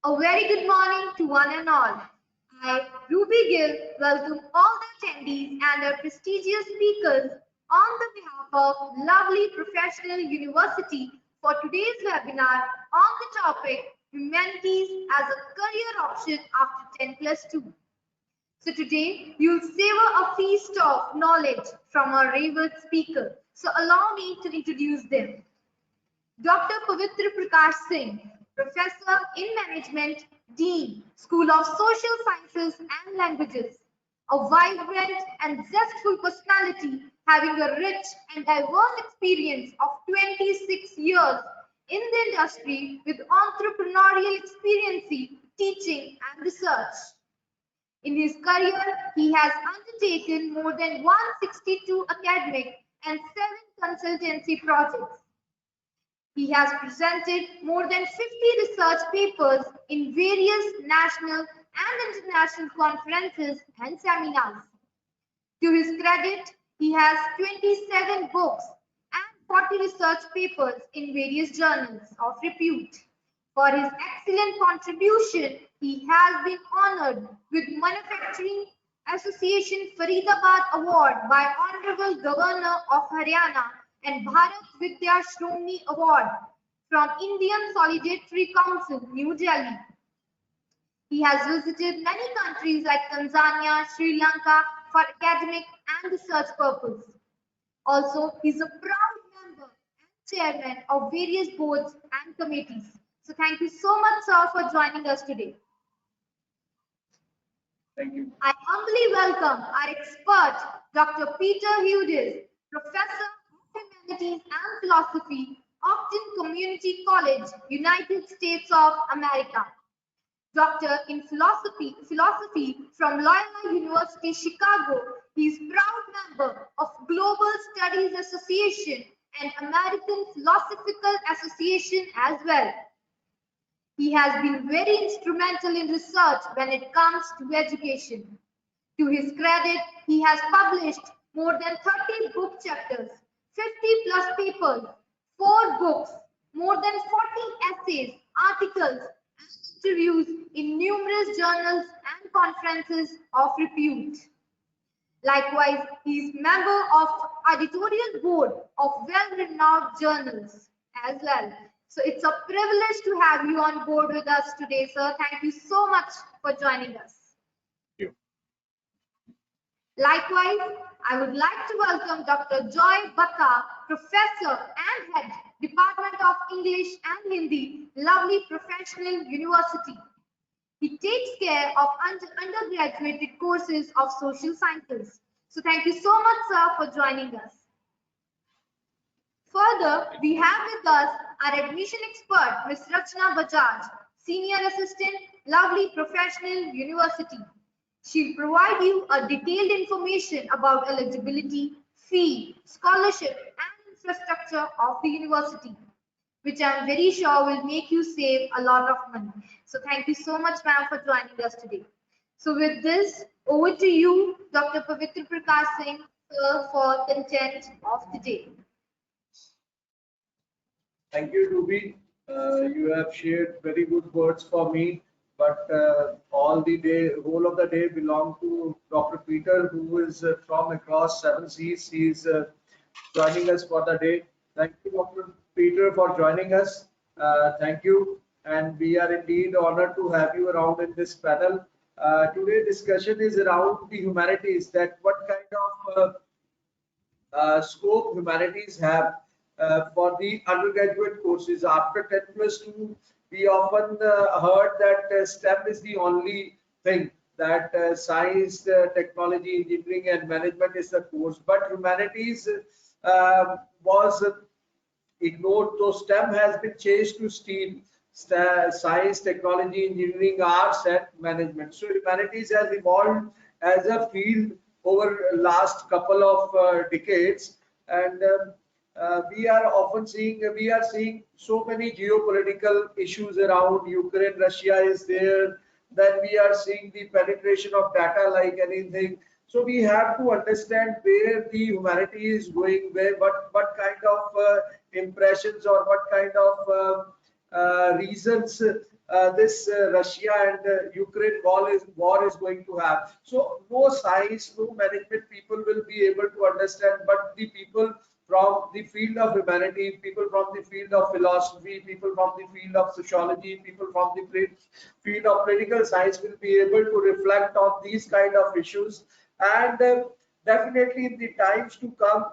A very good morning to one and all. I, Ruby Gill, welcome all the attendees and our prestigious speakers on the behalf of lovely professional university for today's webinar on the topic Humanities as a career option after 10+2. So today you'll savor a feast of knowledge from our revered speaker. So allow me to introduce them. Dr. Pavitra Prakash Singh, Professor in Management, Dean, School of Social Sciences and Languages, a vibrant and zestful personality having a rich and diverse experience of 26 years in the industry with entrepreneurial experience, teaching and research. In his career, he has undertaken more than 162 academic and 7 consultancy projects. He has presented more than 50 research papers in various national and international conferences and seminars. To his credit, he has 27 books and 40 research papers in various journals of repute. For his excellent contribution, he has been honored with Manufacturing Association Faridabad Award by Honorable Governor of Haryana and Bharat Vidya Shromani Award from Indian Solidarity Council, New Delhi. He has visited many countries like Tanzania, Sri Lanka for academic and research purposes. Also, he is a proud member and chairman of various boards and committees. So thank you so much, sir, for joining us today. Thank you. I humbly welcome our expert, Dr. Peter Hughes, Professor of Humanities and Philosophy, Upton Community College, United States of America. Doctor in Philosophy from Loyola University, Chicago. He is proud member of Global Studies Association and American Philosophical Association as well. He has been very instrumental in research when it comes to education. To his credit, he has published more than 30 book chapters, 50+ papers, 4 books, more than 40 essays, articles, and interviews in numerous journals and conferences of repute. Likewise, he is member of editorial board of well-renowned journals as well. So it's a privilege to have you on board with us today, sir. Thank you so much for joining us. Thank you. Likewise, I would like to welcome Dr. Joy Baka, Professor and Head, Department of English and Hindi, lovely professional university. He takes care of undergraduate courses of social sciences. So thank you so much, sir, for joining us. Further, we have with us our admission expert, Ms. Rachna Bajaj, Senior Assistant, lovely professional university. She'll provide you a detailed information about eligibility, fee, scholarship, and infrastructure of the university, which I'm very sure will make you save a lot of money. So thank you so much, ma'am, for joining us today. So with this, over to you, Dr. Pavitra Prakash Singh, sir, for content of the day. Thank you, Ruby. You have shared very good words for me, but whole of the day belong to Dr. Peter, who is from across 7 seas. He is joining us for the day. Thank you, Dr. Peter, for joining us. Thank you, and we are indeed honored to have you around in this panel. Today's discussion is around the humanities, that what kind of scope humanities have for the undergraduate courses. After 10+2, we often heard that STEM is the only thing, that science, technology, engineering, and management is the course. But humanities was ignored. So STEM has been changed to STEAM, science, technology, engineering, arts, and management. So humanities has evolved as a field over last couple of decades, and we are seeing so many geopolitical issues around. Ukraine, Russia is there. Then we are seeing the penetration of data like anything. So we have to understand where the humanity is going, what kind of impressions or what kind of reasons this Russia and Ukraine war is going to have. So no science, no management people will be able to understand, but the people from the field of humanity, people from the field of philosophy, people from the field of sociology, people from the field of political science will be able to reflect on these kind of issues. And definitely in the times to come,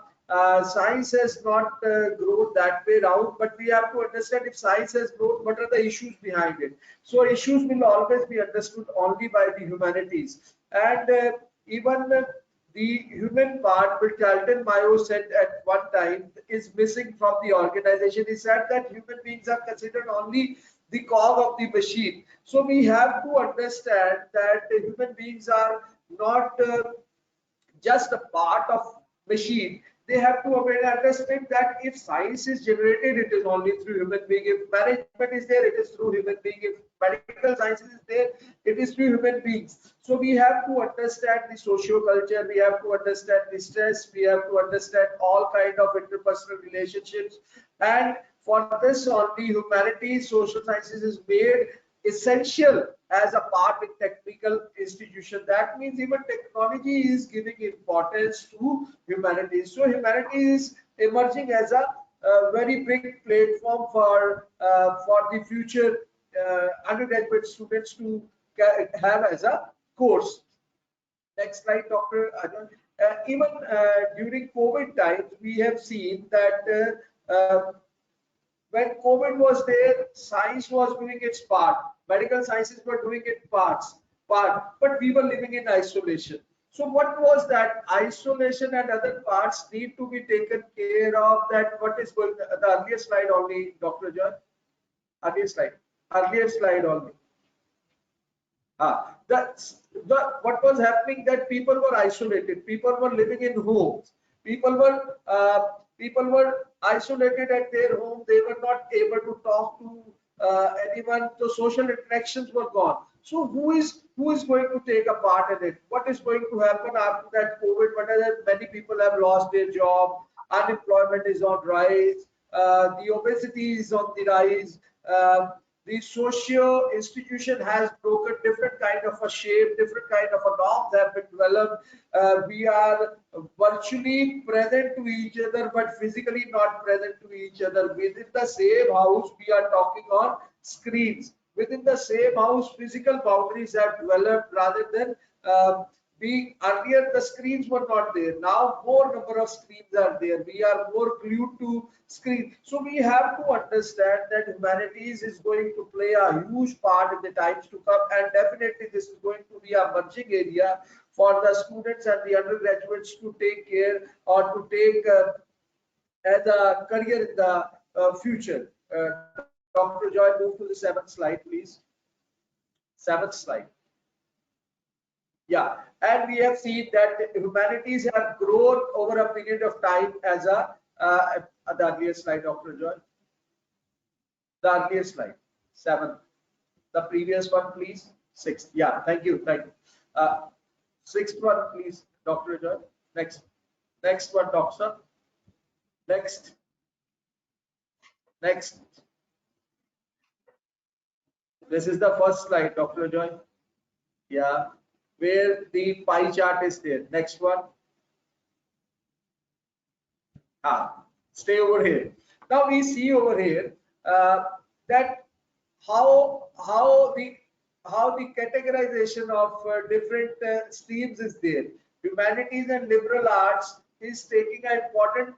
science has not grown that way round, but we have to understand if science has grown, what are the issues behind it. So issues will always be understood only by the humanities. And even the human part, which Alton Mayo said at one time, is missing from the organization. He said that human beings are considered only the cog of the machine. So we have to understand that human beings are not just a part of machine. They have to understand that if science is generated, it is only through human being. If management is there, it is through human being. If medical sciences is there, it is through human beings. So we have to understand the socio-culture, we have to understand the stress, we have to understand all kind of interpersonal relationships. And for this only, humanities, social sciences is made essential as a part in technical institution. That means even technology is giving importance to humanities. So humanities is emerging as a very big platform for the future undergraduate students to have as a course. Next slide, Dr. Ajay. Even during COVID times, we have seen that when COVID was there, science was doing its part, medical sciences were doing its but we were living in isolation. So what was that isolation and other parts need to be taken care of? That what is going, the earlier slide only, Dr. John, earlier slide only. What was happening, that people were isolated, people were living in homes, people were isolated at their home, they were not able to talk to anyone, so social interactions were gone. So who is going to take a part in it? What is going to happen after that COVID? Whether many people have lost their job, unemployment is on rise, the obesity is on the rise, the socio institution has broken, different kind of a shape, different kind of a norms have been developed. We are virtually present to each other, but physically not present to each other. Within the same house, we are talking on screens. Within the same house, physical boundaries have developed rather than earlier the screens were not there. Now more number of screens are there. We are more glued to screen. So we have to understand that humanities is going to play a huge part in the times to come, and definitely this is going to be a merging area for the students and the undergraduates to take care or to take as a career in the future. Dr. Joy, move to the 7th slide, please. 7th slide. Yeah, and we have seen that humanities have grown over a period of time as a the earlier slide, Dr. Joy. The earlier slide, 7th. The previous one, please. 6th. Yeah, thank you. 6th one, please, Dr. Joy. Next one, Doctor. Next. This is the first slide, Dr. Joy. Yeah, where the pie chart is there. Next one. Stay over here. Now we see over here that how the categorization of different streams is there. Humanities and liberal arts is taking an important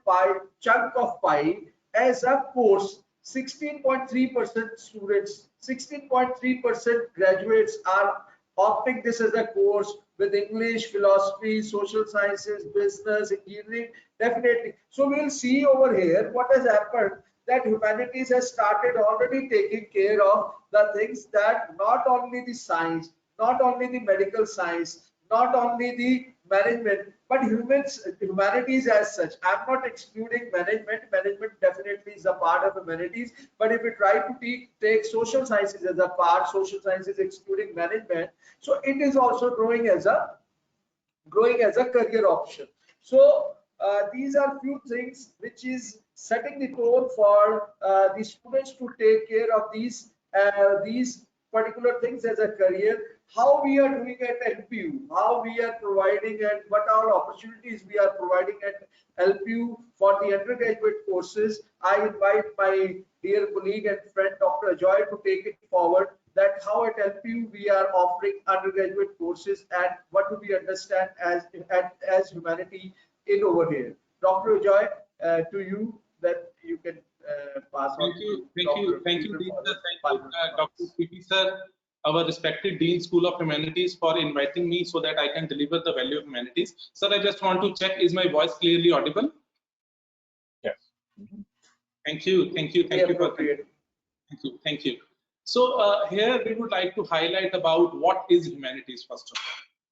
chunk of pie as a course. 16.3% students, 16.3% graduates are opting this as a course with English, philosophy, social sciences, business, engineering, definitely. So we'll see over here what has happened, that humanities has started already taking care of the things that not only the science, not only the medical science, not only the management, but humanities as such. I'm not excluding management. Management definitely is a part of humanities, but if we try to take social sciences as a part, social sciences excluding management, so it is also growing as a career option. So these are few things which is setting the tone for the students to take care of these particular things as a career, how we are doing at LPU, how we are providing and what all opportunities we are providing at LPU for the undergraduate courses. I invite my dear colleague and friend Dr. Ajoy to take it forward, that how at LPU we are offering undergraduate courses and what do we understand as humanity in over here. Dr. Ajoy, to you, that you can pass on. Thank you, Dean sir. Thank you, Dr. PP sir, our respected Dean School of Humanities, for inviting me so that I can deliver the value of humanities. Sir, I just want to check, is my voice clearly audible? Yes. Thank you thank you. So here we would like to highlight about what is humanities first of all.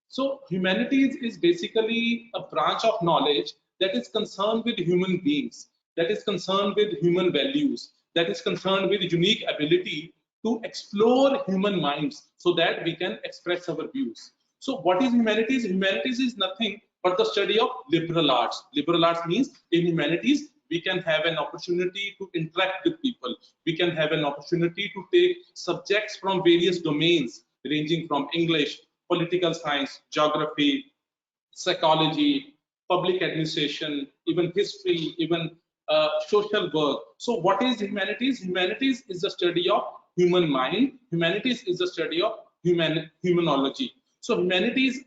So humanities is basically a branch of knowledge that is concerned with human beings, that is concerned with human values, that is concerned with unique ability to explore human minds so that we can express our views. So what is humanities? Humanities is nothing but the study of liberal arts. Liberal arts means in humanities we can have an opportunity to interact with people. We can have an opportunity to take subjects from various domains ranging from English, political science, geography, psychology, public administration, even history, even social work. So what is humanities? Humanities is the study of human mind. Humanities is the study of humanology. So humanities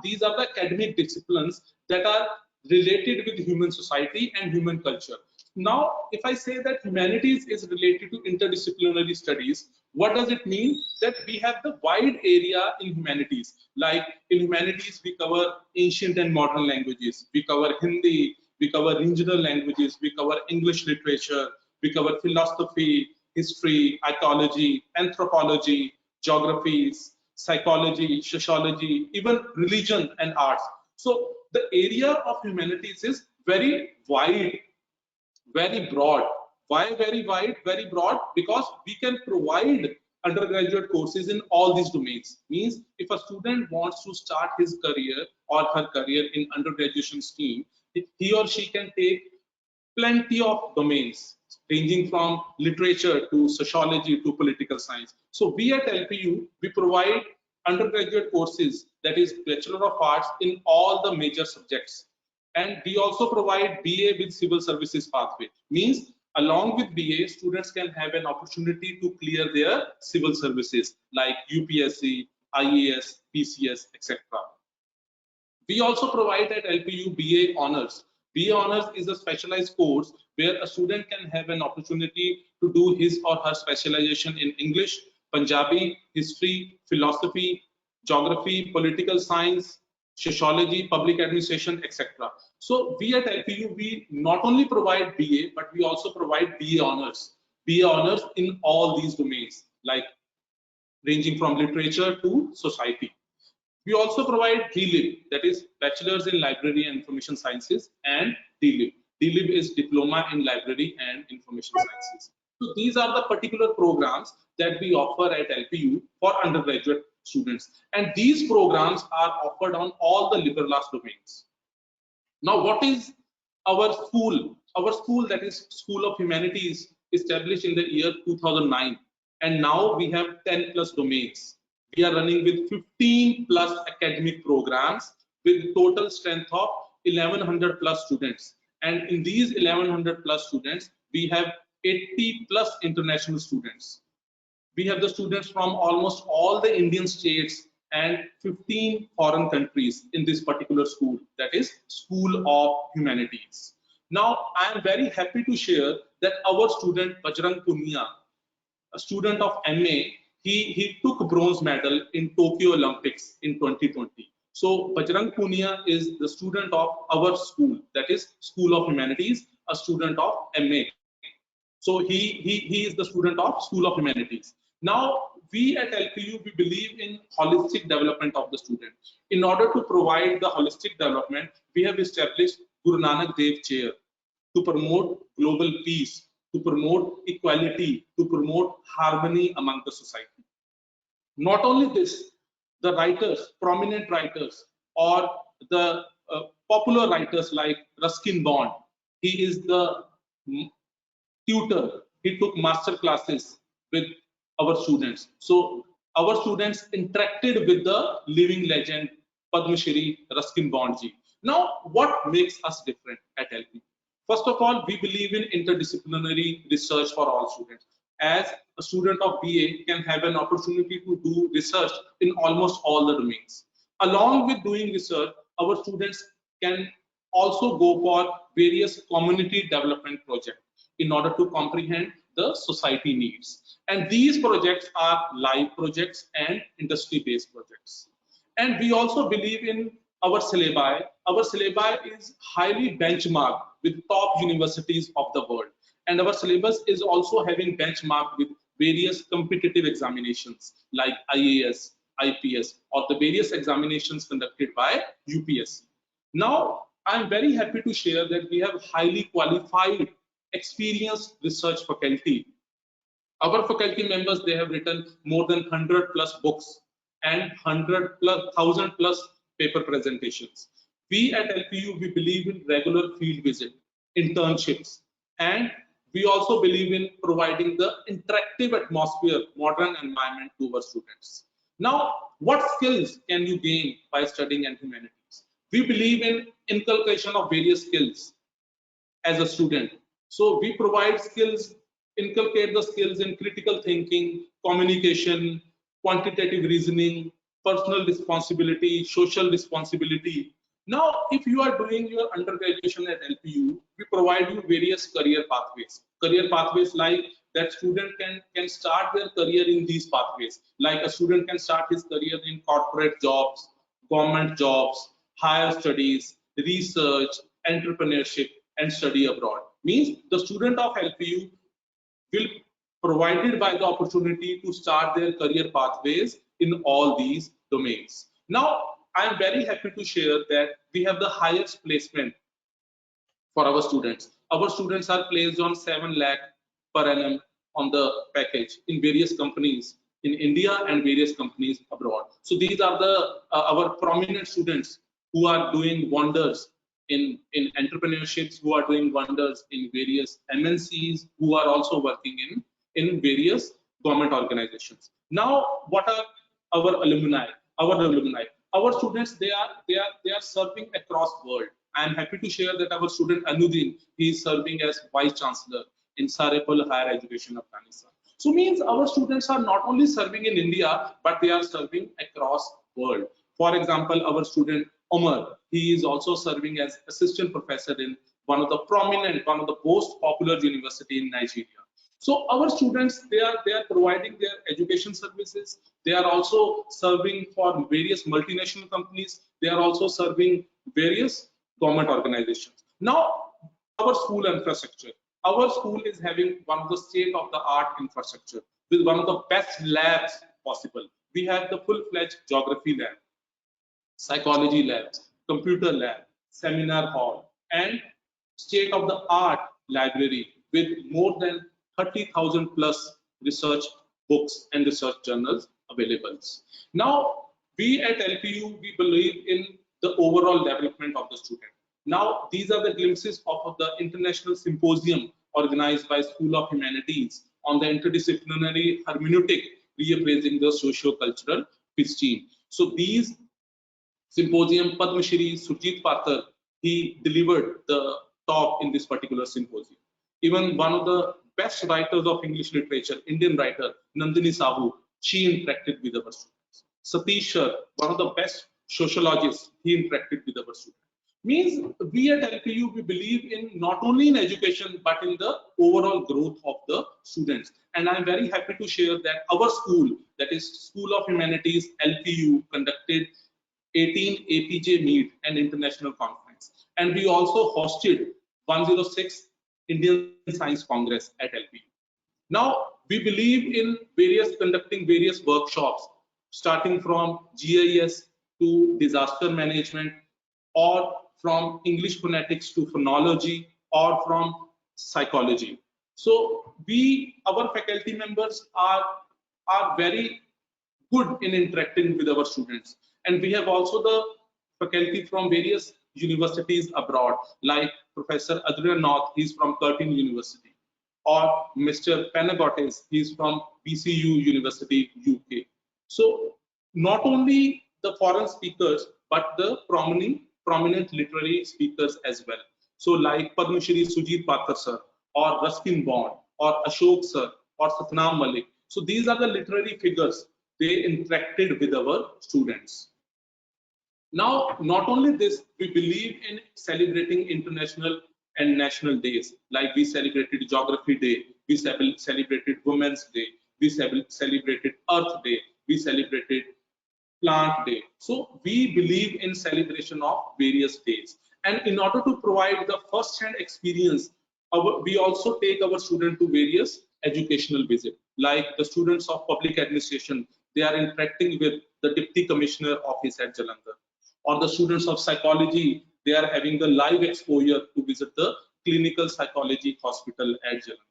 these are the academic disciplines that are related with human society and human culture. Now, if I say that humanities is related to interdisciplinary studies, what does it mean? That we have the wide area in humanities. Like in humanities, we cover ancient and modern languages, we cover Hindi, we cover regional languages, we cover English literature, we cover philosophy, history, ecology, anthropology, geographies, psychology, sociology, even religion and arts. So the area of humanities is very wide, very broad. Why very wide, very broad? Because we can provide undergraduate courses in all these domains. Means if a student wants to start his career or her career in undergraduate scheme, he or she can take plenty of domains ranging from literature to sociology to political science. So we at LPU, we provide undergraduate courses, that is Bachelor of Arts, in all the major subjects. And we also provide BA with civil services pathway. Means along with BA, students can have an opportunity to clear their civil services like UPSC, IAS, PCS, etc. We also provide at LPU BA Honors. BA Honors is a specialized course where a student can have an opportunity to do his or her specialization in English, Punjabi, history, philosophy, geography, political science, sociology, public administration, etc. So we at LPU, we not only provide BA, but we also provide BA Honors. BA Honors in all these domains, like ranging from literature to society. We also provide DLIB, that is Bachelor's in Library and Information Sciences, and DLIB. DLIB is Diploma in Library and Information Sciences. So these are the particular programs that we offer at LPU for undergraduate students. And these programs are offered on all the liberal arts domains. Now, what is our school? Our school, that is School of Humanities, established in the year 2009. And now we have 10 plus domains. We are running with 15 plus academic programs with total strength of 1100 plus students. And in these 1100 plus students, we have 80 plus international students. We have the students from almost all the Indian states and 15 foreign countries in this particular school, that is School of Humanities. Now, I am very happy to share that our student Bajrang Punia, a student of MA, he took bronze medal in Tokyo Olympics in 2020. So Bajrang Punia is the student of our school, that is School of Humanities, a student of MA. So he is the student of School of Humanities. Now we at LPU, we believe in holistic development of the student. In order to provide the holistic development, we have established Guru Nanak Dev Chair to promote global peace, to promote equality, to promote harmony among the society. Not only this, the writers, prominent writers, or the popular writers like Ruskin Bond, he is the tutor. He took master classes with our students. So our students interacted with the living legend Padma Shri Ruskin Bondji. Now, what makes us different at LPU? First of all, we believe in interdisciplinary research for all students. As a student of BA can have an opportunity to do research in almost all the domains. Along with doing research, our students can also go for various community development projects in order to comprehend the society needs. And these projects are live projects and industry-based projects. And we also believe in our syllabi. Our syllabi is highly benchmarked with top universities of the world. And our syllabus is also having benchmark with various competitive examinations like IAS, IPS, or the various examinations conducted by UPSC. Now, I'm very happy to share that we have highly qualified, experienced research faculty. Our faculty members, they have written more than 100 plus books and 1,000 plus paper presentations. We at LPU, we believe in regular field visit, internships, and we also believe in providing the interactive atmosphere, modern environment to our students. Now, what skills can you gain by studying in humanities? We believe in inculcation of various skills as a student. So we provide skills, inculcate the skills in critical thinking, communication, quantitative reasoning, personal responsibility, social responsibility. Now, if you are doing your undergraduation at LPU, we provide you various career pathways. Career pathways like that student can start their career in these pathways. Like a student can start his career in corporate jobs, government jobs, higher studies, research, entrepreneurship, and study abroad. Means the student of LPU will provided by the opportunity to start their career pathways in all these domains. Now, I am very happy to share that we have the highest placement for our students. Our students are placed on 7 lakh per annum on the package in various companies in India and various companies abroad. So these are the our prominent students who are doing wonders in entrepreneurships, who are doing wonders in various MNCs, who are also working in various government organizations. Now, what are our alumni? Our students, they are serving across world. I am happy to share that our student Anudin, he is serving as Vice Chancellor in Sarepal Higher Education, Afghanistan. So means our students are not only serving in India, but they are serving across world. For example, our student Omar, he is also serving as assistant professor in one of the prominent, one of the most popular university in Nigeria. So our students, they are providing their education services. They are also serving for various multinational companies. They are also serving various government organizations. Now, our school infrastructure. Our school is having one of the state-of-the-art infrastructure with one of the best labs possible. We have the full-fledged geography lab, psychology labs, computer lab, seminar hall, and state-of-the-art library with more than 30,000 plus research books and research journals available. Now, we at LPU, we believe in the overall development of the student. Now, these are the glimpses of the international symposium organized by School of Humanities on the interdisciplinary hermeneutic reappraising the socio-cultural episteme. So these symposium, Padma Shri Surjit Pathar, he delivered the talk in this particular symposium. Even one of the best writers of English literature, Indian writer, Nandini Sahu, she interacted with our students. Satish Shah, one of the best sociologists, he interacted with our students. Means we at LPU, we believe in not only in education, but in the overall growth of the students. And I'm very happy to share that our school, that is School of Humanities, LPU, conducted 18 APJ Meet and International Conference. And we also hosted 106 Indian Science Congress at LPU. Now, we believe in conducting various workshops, starting from GIS to disaster management, or from English phonetics to phonology, or from psychology. So our faculty members are very good in interacting with our students. And we have also the faculty from various universities abroad, like Professor Adrian North, he's from Curtin University. or Mr. Panagotes, he's from BCU University, UK. So not only the foreign speakers, but the prominent literary speakers as well. So like Padma Shri Sujit Pathar sir, or Ruskin Bond, or Ashok sir, or Satnam Malik. So these are the literary figures. They interacted with our students. Now, not only this, we believe in celebrating international and national days. Like we celebrated Geography Day, we celebrated Women's Day, we celebrated Earth Day, we celebrated Plant Day. So we believe in celebration of various days. And in order to provide the first-hand experience, we also take our students to various educational visits. Like the students of public administration, they are interacting with the Deputy Commissioner Office at Jalandhar. Or the students of psychology, they are having the live exposure to visit the clinical psychology hospital at Jalandhar.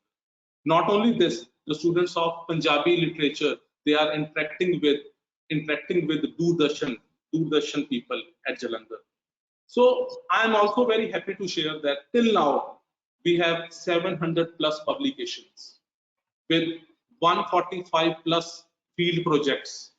Not only this, the students of Punjabi literature, they are interacting with Doordarshan people at Jalandhar. So I am also very happy to share that till now we have 700 plus publications with 145 plus field projects,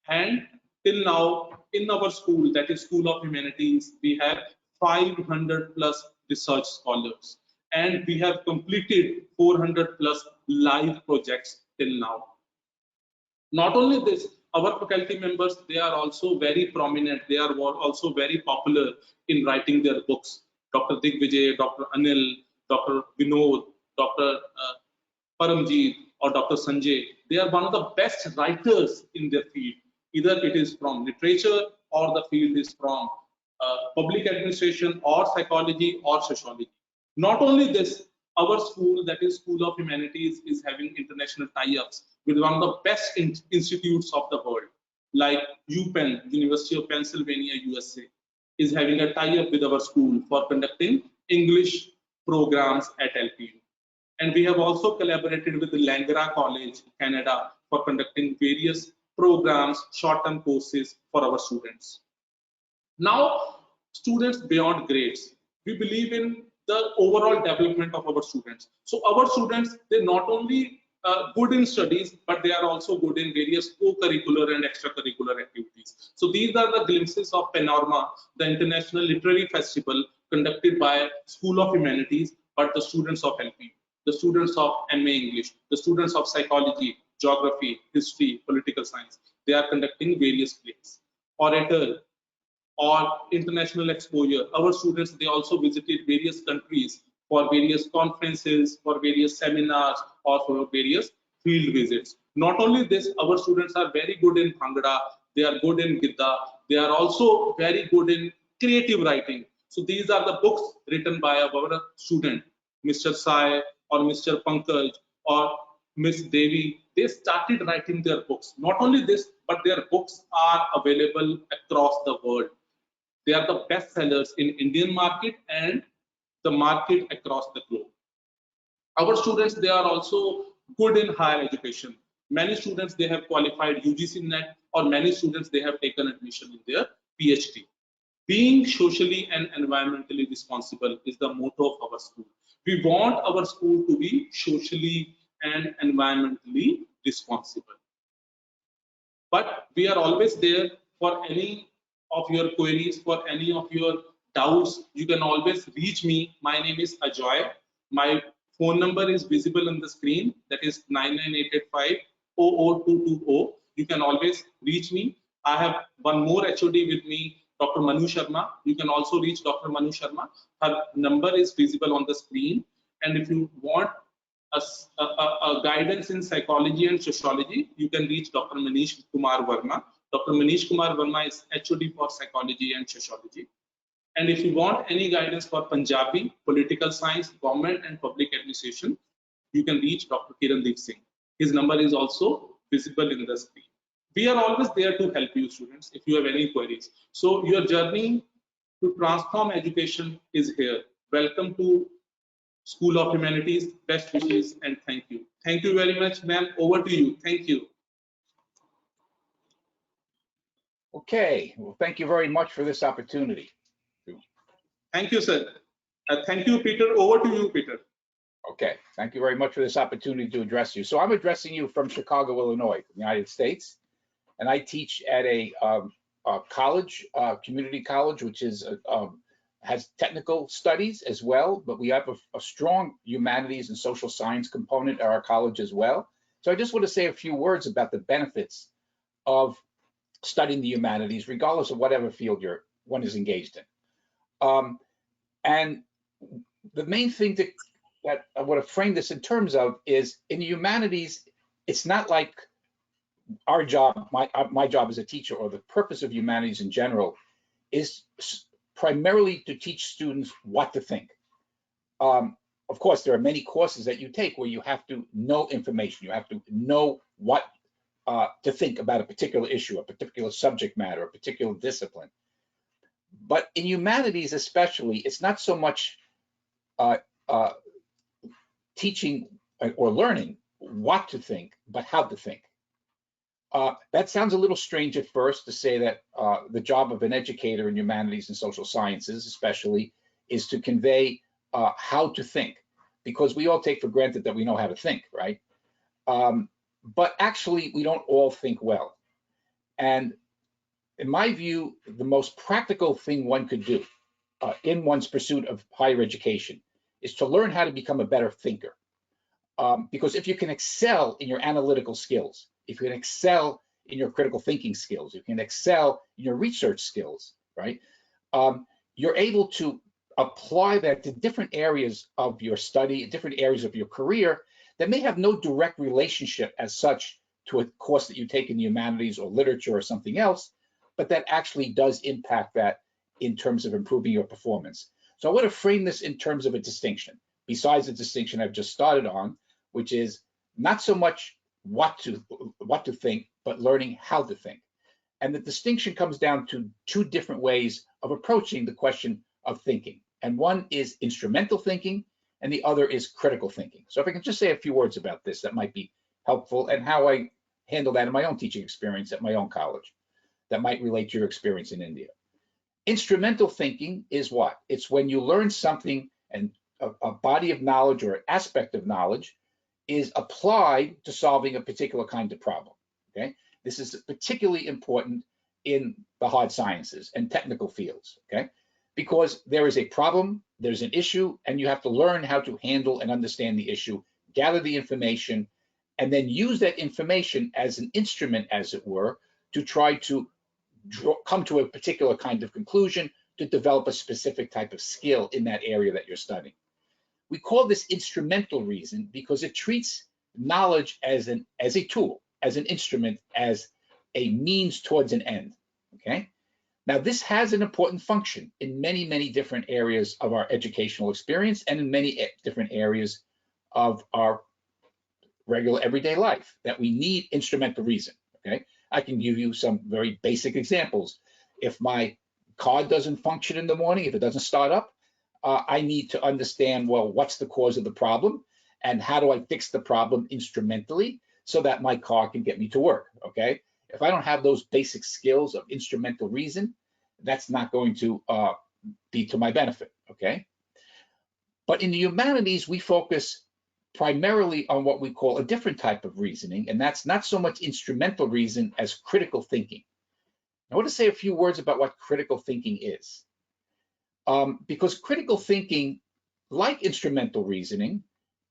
and till now in our school, that is School of Humanities, we have 500 plus research scholars, and we have completed 400 plus live projects till now. Not only this, our faculty members, they are also very prominent, they are also very popular in writing their books. Dr. Digvijay, Dr. Anil, Dr. Vinod, Dr. Paramjeet, or Dr. Sanjay, they are one of the best writers in their field. Either it is from literature or the field is from public administration or psychology or sociology. Not only this, our school, that is School of Humanities, is having international tie-ups with one of the best institutes of the world, like UPenn, University of Pennsylvania, USA, is having a tie-up with our school for conducting English programs at LPU. And we have also collaborated with the Langra College, Canada, for conducting various programs, short-term courses for our students. Now, students beyond grades, we believe in the overall development of our students. So our students, they're not only good in studies, but they are also good in various co-curricular and extracurricular activities. So these are the glimpses of Panorama, the International Literary Festival conducted by School of Humanities, but the students of LPU, the students of MA English, the students of psychology, geography, history, political science, they are conducting various plays. Orator or international exposure, our students, they also visited various countries for various conferences, for various seminars, or for various field visits. Not only this, our students are very good in Bhangra, they are good in Gidda, they are also very good in creative writing. So these are the books written by our student, Mr. Sai or Mr. Pankaj or Miss Devi. They started writing their books. Not only this, but their books are available across the world. They are the best sellers in Indian market and the market across the globe. Our students, they are also good in higher education. Many students, they have qualified UGC NET, or many students, they have taken admission in their PhD. Being socially and environmentally responsible is the motto of our school. We want our school to be socially and environmentally responsible. But we are always there for any of your queries, for any of your doubts. You can always reach me. My name is Ajoy. My phone number is visible on the screen. That is 99885-00220. You can always reach me. I have one more HOD with me, Dr. Manu Sharma. You can also reach Dr. Manu Sharma. Her number is visible on the screen. And if you want a guidance in psychology and sociology, you can reach Dr. Manish Kumar Verma. Dr. Manish Kumar Verma is HOD for psychology and sociology. And if you want any guidance for Punjabi, political science, government and public administration, you can reach Dr. Kirandeep Singh. His number is also visible in the screen. We are always there to help you students if you have any queries. So your journey to transform education is here. Welcome to School of Humanities. Best wishes and thank you. Thank you very much, ma'am. Over to you. Thank you. Okay, well, thank you very much for this opportunity. Thank you, sir. Thank you, Peter. Over to you, Peter. Okay, thank you very much for this opportunity to address you. So I'm addressing you from Chicago, Illinois, United States, and I teach at a college, community college, which is has technical studies as well, but we have a strong humanities and social science component at our college as well. So I just want to say a few words about the benefits of studying the humanities, regardless of whatever field one is engaged in. And the main thing that I want to frame this in terms of is in the humanities, it's not like our job, my job as a teacher, or the purpose of humanities in general is primarily to teach students what to think. Of course, there are many courses that you take where you have to know information. You have to know what to think about a particular issue, a particular subject matter, a particular discipline. But in humanities especially, it's not so much teaching or learning what to think, but how to think. That sounds a little strange at first to say that the job of an educator in humanities and social sciences especially is to convey how to think, because we all take for granted that we know how to think, right? But actually, we don't all think well. And in my view, the most practical thing one could do in one's pursuit of higher education is to learn how to become a better thinker. Because if you can excel in your analytical skills, if you can excel in your critical thinking skills, if you can excel in your research skills, right? You're able to apply that to different areas of your study, different areas of your career that may have no direct relationship as such to a course that you take in the humanities or literature or something else, but that actually does impact that in terms of improving your performance. So I want to frame this in terms of a distinction, besides the distinction I've just started on, which is not so much what to think, but learning how to think. And the distinction comes down to two different ways of approaching the question of thinking. And one is instrumental thinking, and the other is critical thinking. So if I can just say a few words about this, that might be helpful, and how I handle that in my own teaching experience at my own college, that might relate to your experience in India. Instrumental thinking is what? It's when you learn something and a body of knowledge or an aspect of knowledge is applied to solving a particular kind of problem, okay? This is particularly important in the hard sciences and technical fields, okay? Because there is a problem, there's an issue, and you have to learn how to handle and understand the issue, gather the information, and then use that information as an instrument, as it were, to try to come to a particular kind of conclusion, to develop a specific type of skill in that area that you're studying. We call this instrumental reason because it treats knowledge as a tool, as an instrument, as a means towards an end, okay? Now, this has an important function in many, many different areas of our educational experience and in many different areas of our regular everyday life, that we need instrumental reason, okay? I can give you some very basic examples. If my car doesn't function in the morning, if it doesn't start up, I need to understand, well, what's the cause of the problem and how do I fix the problem instrumentally so that my car can get me to work, okay? If I don't have those basic skills of instrumental reason, that's not going to be to my benefit, okay? But in the humanities, we focus primarily on what we call a different type of reasoning, and that's not so much instrumental reason as critical thinking. I want to say a few words about what critical thinking is. Because critical thinking, like instrumental reasoning,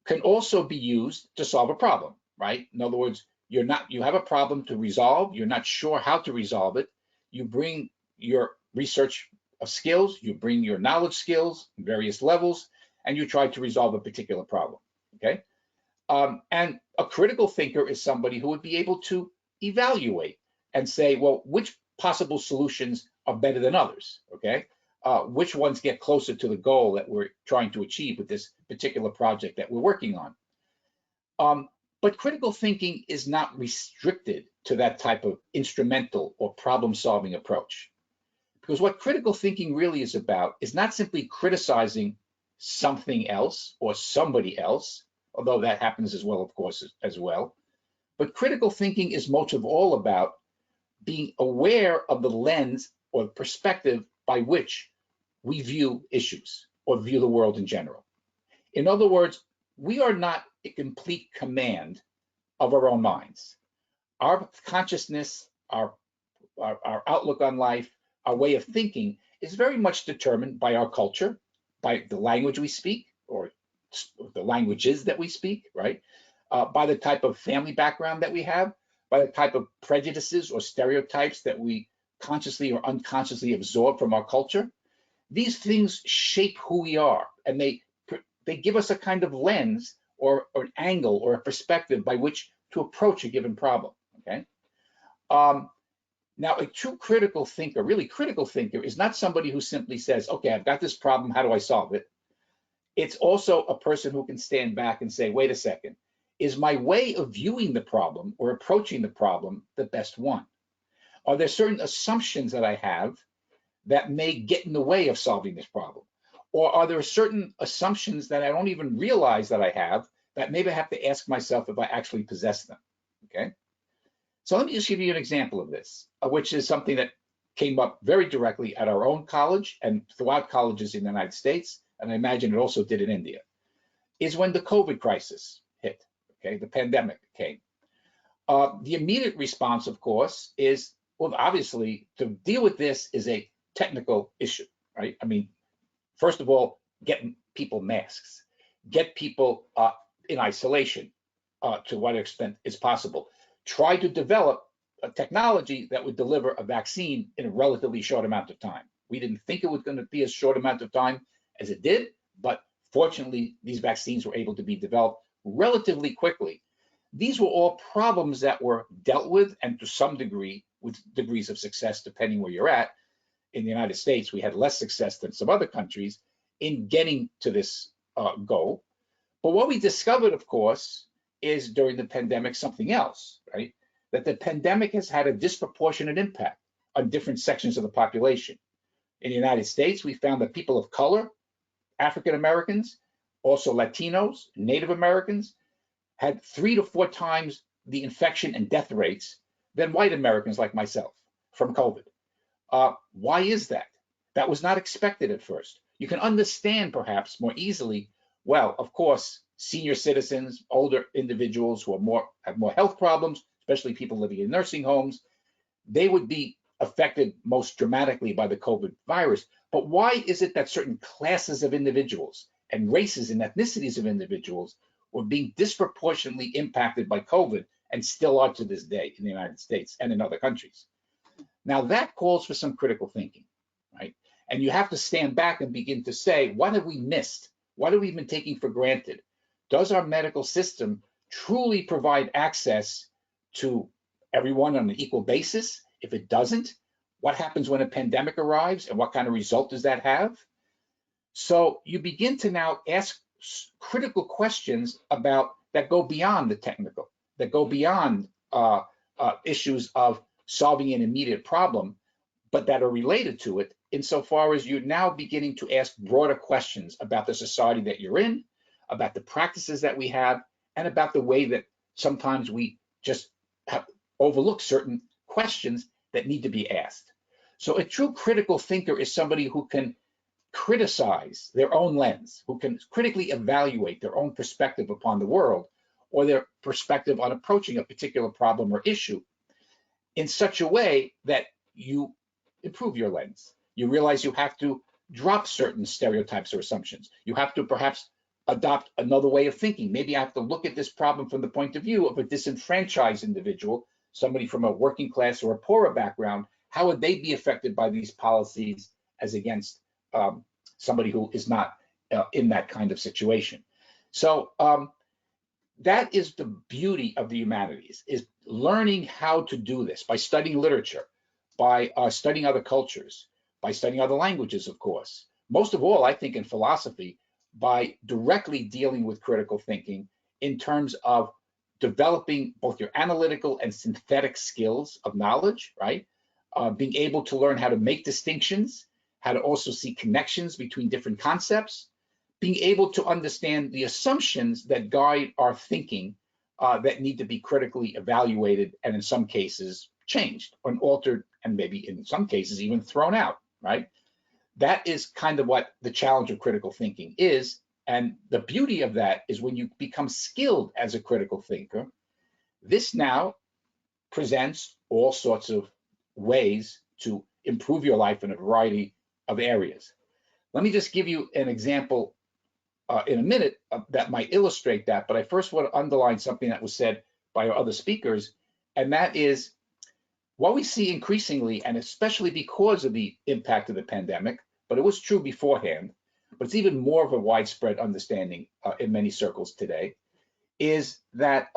can also be used to solve a problem, right? In other words, you have a problem to resolve, you're not sure how to resolve it, you bring your research skills, you bring your knowledge skills, various levels, and you try to resolve a particular problem, okay? And a critical thinker is somebody who would be able to evaluate and say, well, which possible solutions are better than others, okay? Which ones get closer to the goal that we're trying to achieve with this particular project that we're working on. But critical thinking is not restricted to that type of instrumental or problem-solving approach. Because what critical thinking really is about is not simply criticizing something else or somebody else, although that happens as well, of course, as well. But critical thinking is most of all about being aware of the lens or perspective by which we view issues or view the world in general. In other words, we are not in complete command of our own minds. Our consciousness, our outlook on life, our way of thinking is very much determined by our culture, by the language we speak, or the languages that we speak, right? By the type of family background that we have, by the type of prejudices or stereotypes that we consciously or unconsciously absorb from our culture. These things shape who we are, and they give us a kind of lens or an angle or a perspective by which to approach a given problem, okay? Now, a true critical thinker, really critical thinker, is not somebody who simply says, okay, I've got this problem, how do I solve it? It's also a person who can stand back and say, wait a second, is my way of viewing the problem or approaching the problem the best one? Are there certain assumptions that I have that may get in the way of solving this problem? Or are there certain assumptions that I don't even realize that I have that maybe I have to ask myself if I actually possess them, okay? So let me just give you an example of this, which is something that came up very directly at our own college and throughout colleges in the United States, and I imagine it also did in India, is when the COVID crisis hit, okay, the pandemic came. The immediate response, of course, is, well, obviously, to deal with this is a technical issue, right? I mean, first of all, get people masks, get people in isolation to what extent is possible. Try to develop a technology that would deliver a vaccine in a relatively short amount of time. We didn't think it was going to be a short amount of time as it did, but fortunately, these vaccines were able to be developed relatively quickly. These were all problems that were dealt with, and to some degree, with degrees of success, depending where you're at. In the United States, we had less success than some other countries in getting to this goal. But what we discovered, of course, is during the pandemic something else, right? That the pandemic has had a disproportionate impact on different sections of the population. In the United States, we found that people of color, African Americans, also Latinos, Native Americans, had 3 to 4 times the infection and death rates than white Americans like myself from COVID. Why is that? That was not expected at first. You can understand perhaps more easily, well, of course, senior citizens, older individuals who are have more health problems, especially people living in nursing homes, they would be affected most dramatically by the COVID virus. But why is it that certain classes of individuals and races and ethnicities of individuals were being disproportionately impacted by COVID and still are to this day in the United States and in other countries? Now that calls for some critical thinking, right? And you have to stand back and begin to say, what have we missed? What have we been taking for granted? Does our medical system truly provide access to everyone on an equal basis? If it doesn't, what happens when a pandemic arrives and what kind of result does that have? So you begin to now ask critical questions about that go beyond the technical, that go beyond issues of solving an immediate problem, but that are related to it insofar as you're now beginning to ask broader questions about the society that you're in, about the practices that we have, and about the way that sometimes we just overlook certain questions that need to be asked. So a true critical thinker is somebody who can criticize their own lens, who can critically evaluate their own perspective upon the world or their perspective on approaching a particular problem or issue in such a way that you improve your lens. You realize you have to drop certain stereotypes or assumptions. You have to perhaps adopt another way of thinking. Maybe I have to look at this problem from the point of view of a disenfranchised individual, somebody from a working class or a poorer background. How would they be affected by these policies as against somebody who is not in that kind of situation? So that is the beauty of the humanities, is learning how to do this by studying literature, by studying other cultures, by studying other languages, of course. Most of all, I think in philosophy, by directly dealing with critical thinking in terms of developing both your analytical and synthetic skills of knowledge, right? Being able to learn how to make distinctions, how to also see connections between different concepts, being able to understand the assumptions that guide our thinking that need to be critically evaluated and in some cases changed and altered and maybe in some cases even thrown out, right? That is kind of what the challenge of critical thinking is And the beauty of that is when you become skilled as a critical thinker, this now presents all sorts of ways to improve your life in a variety of areas. Let me just give you an example in a minute that might illustrate that, but I first want to underline something that was said by our other speakers, and that is what we see increasingly, and especially because of the impact of the pandemic, but it was true beforehand, but it's even more of a widespread understanding in many circles today, is that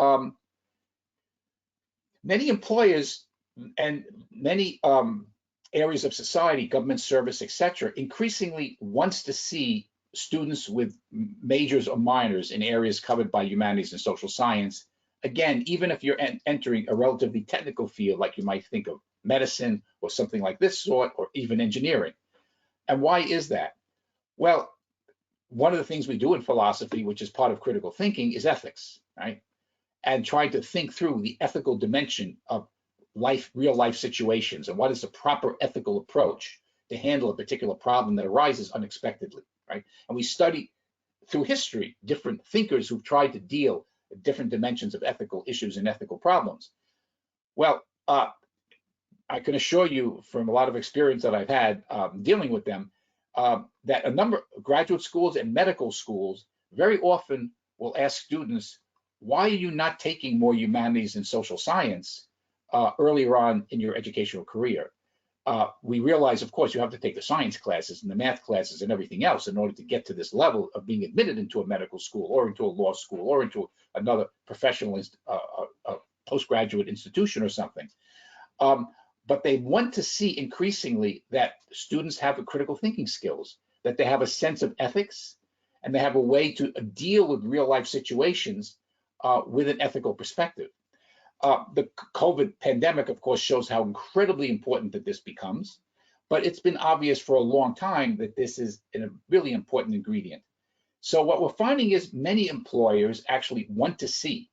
many employers and many areas of society, government service, etc., increasingly wants to see students with majors or minors in areas covered by humanities and social science. Again, even if you're entering a relatively technical field, like you might think of medicine or something like this sort, or even engineering. And why is that? Well, one of the things we do in philosophy, which is part of critical thinking, is ethics, right? And trying to think through the ethical dimension of life, real life situations, and what is the proper ethical approach to handle a particular problem that arises unexpectedly, right? And we study through history different thinkers who've tried to deal with different dimensions of ethical issues and ethical problems. Well, I can assure you from a lot of experience that I've had dealing with them, that a number of graduate schools and medical schools very often will ask students, why are you not taking more humanities and social science earlier on in your educational career? We realize, of course, you have to take the science classes and the math classes and everything else in order to get to this level of being admitted into a medical school or into a law school or into another professional postgraduate institution or something. But they want to see increasingly that students have critical thinking skills, that they have a sense of ethics, and they have a way to deal with real life situations with an ethical perspective. The COVID pandemic, of course, shows how incredibly important that this becomes, but it's been obvious for a long time that this is a really important ingredient. So what we're finding is many employers actually want to see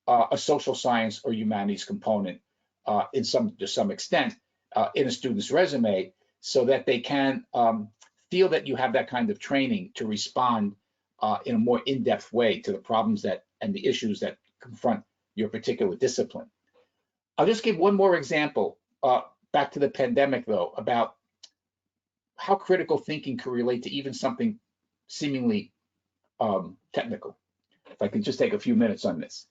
a social science or humanities component to some extent in a student's resume, so that they can feel that you have that kind of training to respond in a more in-depth way to the problems and the issues that confront your particular discipline. I'll just give one more example back to the pandemic, though, about how critical thinking can relate to even something seemingly technical. If I can just take a few minutes on this.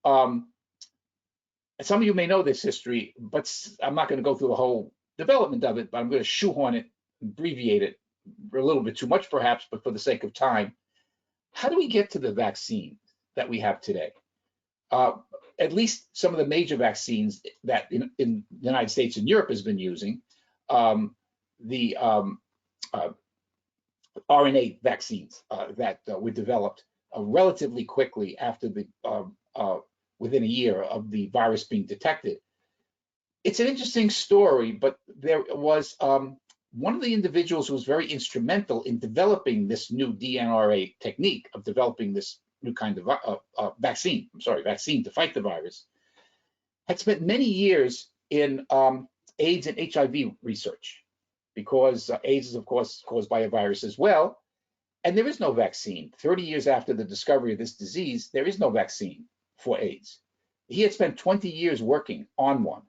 Some of you may know this history, but I'm not going to go through the whole development of it, but I'm going to shoehorn it, abbreviate it a little bit too much perhaps, but for the sake of time. How do we get to the vaccine that we have today? At least some of the major vaccines that in the United States and Europe has been using, the RNA vaccines that were developed relatively quickly after within a year of the virus being detected. It's an interesting story, but there was one of the individuals who was very instrumental in developing this new DNRA technique of developing this new kind of vaccine to fight the virus, had spent many years in AIDS and HIV research, because AIDS is, of course, caused by a virus as well, and there is no vaccine. 30 years after the discovery of this disease, there is no vaccine for AIDS. He had spent 20 years working on one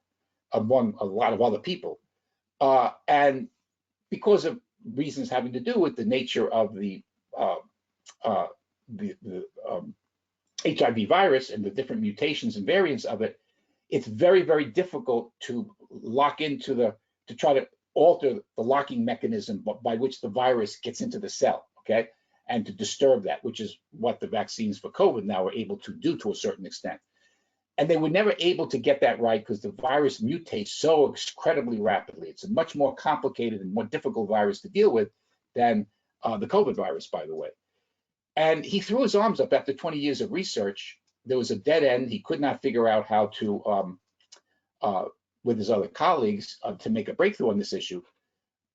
among a lot of other people. And because of reasons having to do with the nature of the HIV virus and the different mutations and variants of it, it's very, very difficult to lock into to try to alter the locking mechanism by which the virus gets into the cell, okay? And to disturb that, which is what the vaccines for COVID now are able to do to a certain extent. And they were never able to get that right because the virus mutates so incredibly rapidly. It's a much more complicated and more difficult virus to deal with than the COVID virus, by the way. And he threw his arms up after 20 years of research. There was a dead end. He could not figure out how to, with his other colleagues, to make a breakthrough on this issue.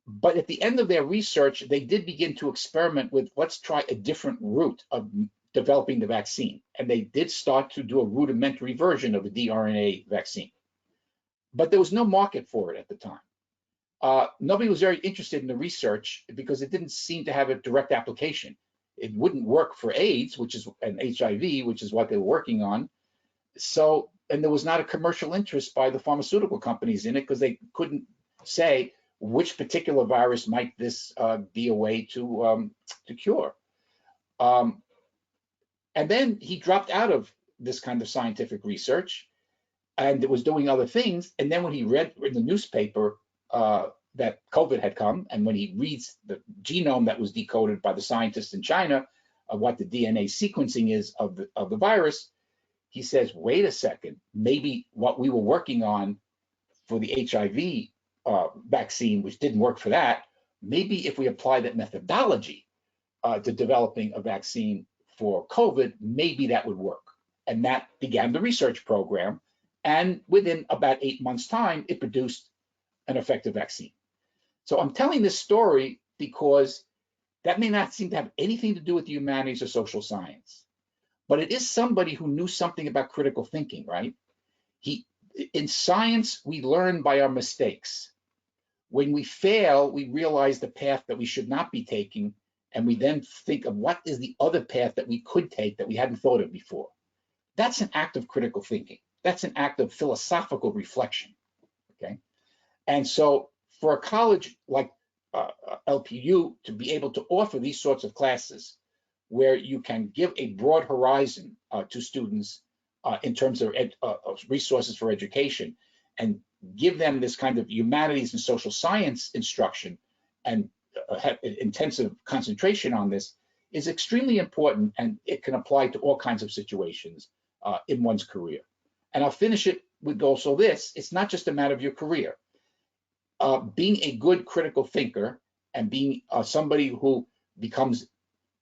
But at the end of their research, they did begin to experiment with, let's try a different route of developing the vaccine. And they did start to do a rudimentary version of the dRNA vaccine. But there was no market for it at the time. Nobody was very interested in the research because it didn't seem to have a direct application. It wouldn't work for AIDS, and HIV, which is what they were working on. So, and there was not a commercial interest by the pharmaceutical companies in it because they couldn't say which particular virus might this be a way to cure. And then he dropped out of this kind of scientific research and was doing other things. And then when he read in the newspaper that COVID had come, and when he reads the genome that was decoded by the scientists in China of what the DNA sequencing is of the virus, he says, wait a second, maybe what we were working on for the HIV vaccine, which didn't work for that, maybe if we apply that methodology to developing a vaccine for COVID, maybe that would work. And that began the research program. And within about 8 months' time, it produced an effective vaccine. So I'm telling this story because that may not seem to have anything to do with the humanities or social science, but it is somebody who knew something about critical thinking, right? In science, we learn by our mistakes. When we fail, we realize the path that we should not be taking, and we then think of what is the other path that we could take that we hadn't thought of before. That's an act of critical thinking. That's an act of philosophical reflection, okay? And so for a college like LPU to be able to offer these sorts of classes where you can give a broad horizon to students in terms of resources for education and give them this kind of humanities and social science instruction and have intensive concentration on this is extremely important, and it can apply to all kinds of situations in one's career. And I'll finish it with also this: it's not just a matter of your career. Being a good critical thinker and being somebody who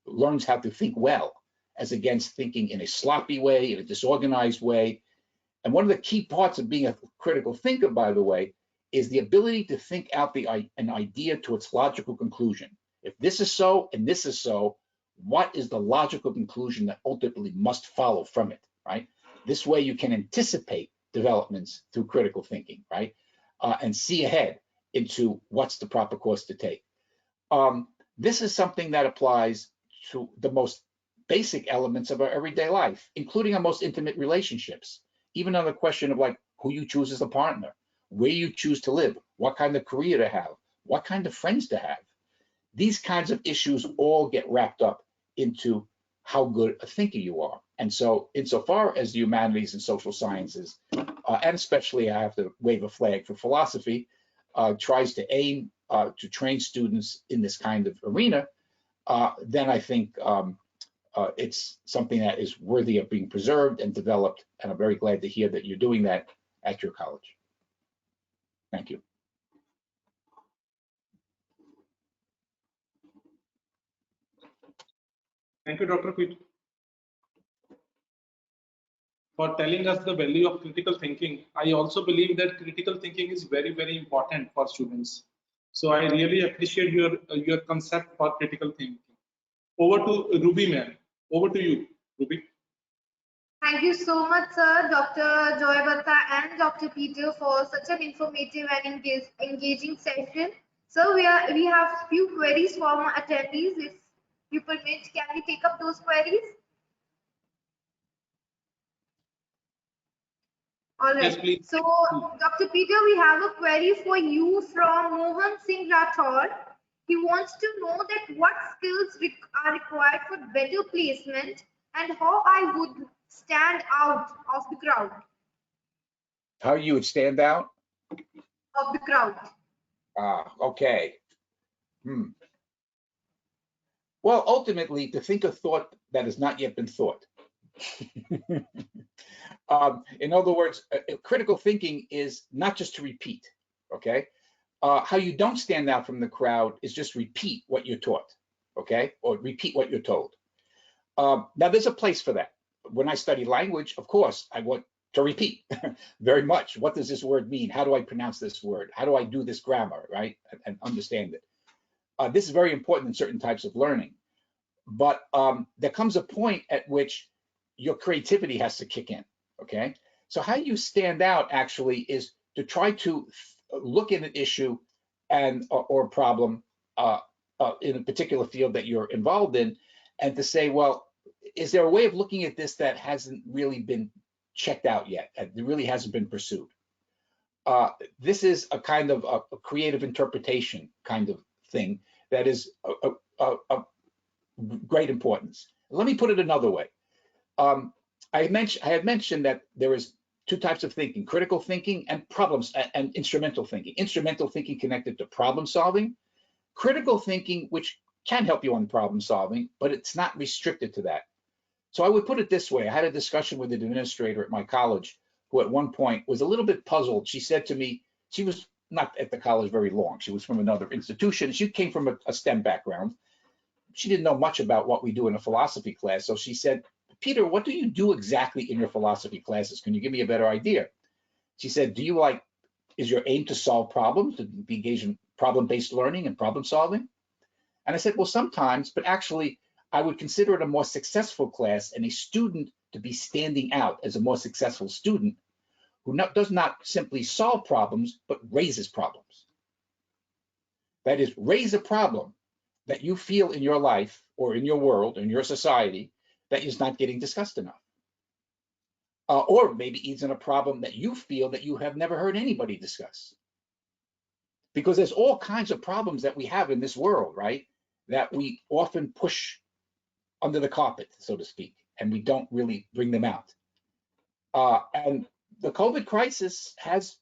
learns how to think well, as against thinking in a sloppy way, in a disorganized way. And one of the key parts of being a critical thinker, by the way, is the ability to think out an idea to its logical conclusion. If this is so and this is so, what is the logical conclusion that ultimately must follow from it, right? This way you can anticipate developments through critical thinking, right? And see ahead into what's the proper course to take. This is something that applies to the most basic elements of our everyday life, including our most intimate relationships, even on the question of like who you choose as a partner, where you choose to live, what kind of career to have, what kind of friends to have. These kinds of issues all get wrapped up into how good a thinker you are. And so insofar as the humanities and social sciences, and especially I have to wave a flag for philosophy, tries to aim to train students in this kind of arena, then I think it's something that is worthy of being preserved and developed. And I'm very glad to hear that you're doing that at your college. Thank you. Thank you, Dr. Peter, for telling us the value of critical thinking. I also believe that critical thinking is very, very important for students. So I really appreciate your concept for critical thinking. Over to Ruby, ma'am. Over to you, Ruby. Thank you so much, sir, Dr. Joy Batta and Dr. Peter, for such an informative and engaging session. So we have few queries from attendees. If you permit, can we take up those queries? All right. Yes, please. So, Dr. Peter, we have a query for you from Mohan Singh Rathod. He wants to know that what skills are required for better placement and how I would stand out of the crowd. How you would stand out? Of the crowd. Okay. Well, ultimately, to think a thought that has not yet been thought. In other words, critical thinking is not just to repeat, okay? How you don't stand out from the crowd is just repeat what you're taught, okay? Or repeat what you're told. Now, there's a place for that. When I study language, of course, I want to repeat very much. What does this word mean? How do I pronounce this word? How do I do this grammar, right? And understand it. This is very important in certain types of learning. But there comes a point at which your creativity has to kick in, okay? So how you stand out actually is to try to look at an issue and or a problem in a particular field that you're involved in and to say, well, is there a way of looking at this that hasn't really been checked out yet, that really hasn't been pursued? This is a kind of a creative interpretation kind of thing that is of great importance. Let me put it another way. I had mentioned that there is two types of thinking: critical thinking and problems and instrumental thinking. Instrumental thinking connected to problem solving, critical thinking, which can help you on problem solving, but it's not restricted to that. So I would put it this way. I had a discussion with an administrator at my college who at one point was a little bit puzzled. She said to me, she was not at the college very long. She was from another institution. She came from a STEM background. She didn't know much about what we do in a philosophy class. So she said, Peter, what do you do exactly in your philosophy classes? Can you give me a better idea? She said, is your aim to solve problems, to be engaged in problem-based learning and problem solving? And I said, well, sometimes, but actually, I would consider it a more successful class and a student to be standing out as a more successful student who does not simply solve problems, but raises problems. That is, raise a problem that you feel in your life or in your world, in your society, that is not getting discussed enough. Or maybe even a problem that you feel that you have never heard anybody discuss. Because there's all kinds of problems that we have in this world, right? That we often push under the carpet, so to speak, and we don't really bring them out. And the COVID crisis has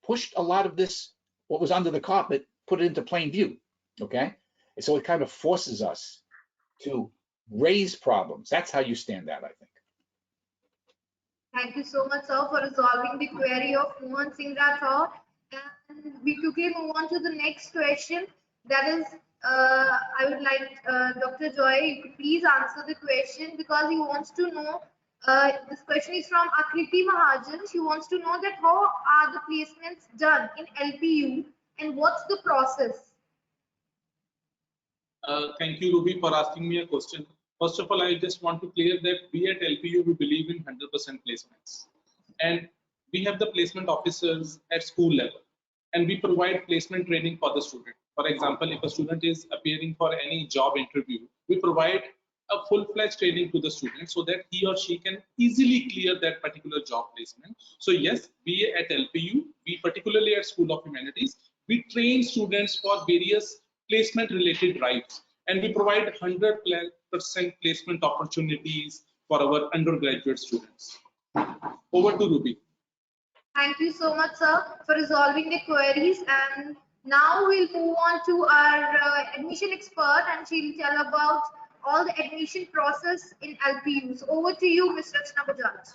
pushed a lot of this, what was under the carpet, put it into plain view, okay? And so it kind of forces us to raise problems. That's how you stand out, I think. Thank you so much, sir, for resolving the query of Mohan Singh Rathore. And we quickly move on to the next question. That is, I would like Dr. Joy, you could please answer the question because he wants to know. This question is from Akriti Mahajan. She wants to know that how are the placements done in LPU and what's the process? Thank you, Ruby, for asking me a question. First of all, I just want to clear that we at LPU, we believe in 100% placements. And we have the placement officers at school level. And we provide placement training for the student. For example, if a student is appearing for any job interview, we provide a full-fledged training to the student so that he or she can easily clear that particular job placement. So yes, we at LPU, we particularly at School of Humanities, we train students for various placement-related drives. And we provide 100% placement opportunities for our undergraduate students. Over to Ruby. Thank you so much, sir, for resolving the queries. And now we'll move on to our admission expert, and she'll tell about all the admission process in LPUs. Over to you, Ms. Rachna Bajaj.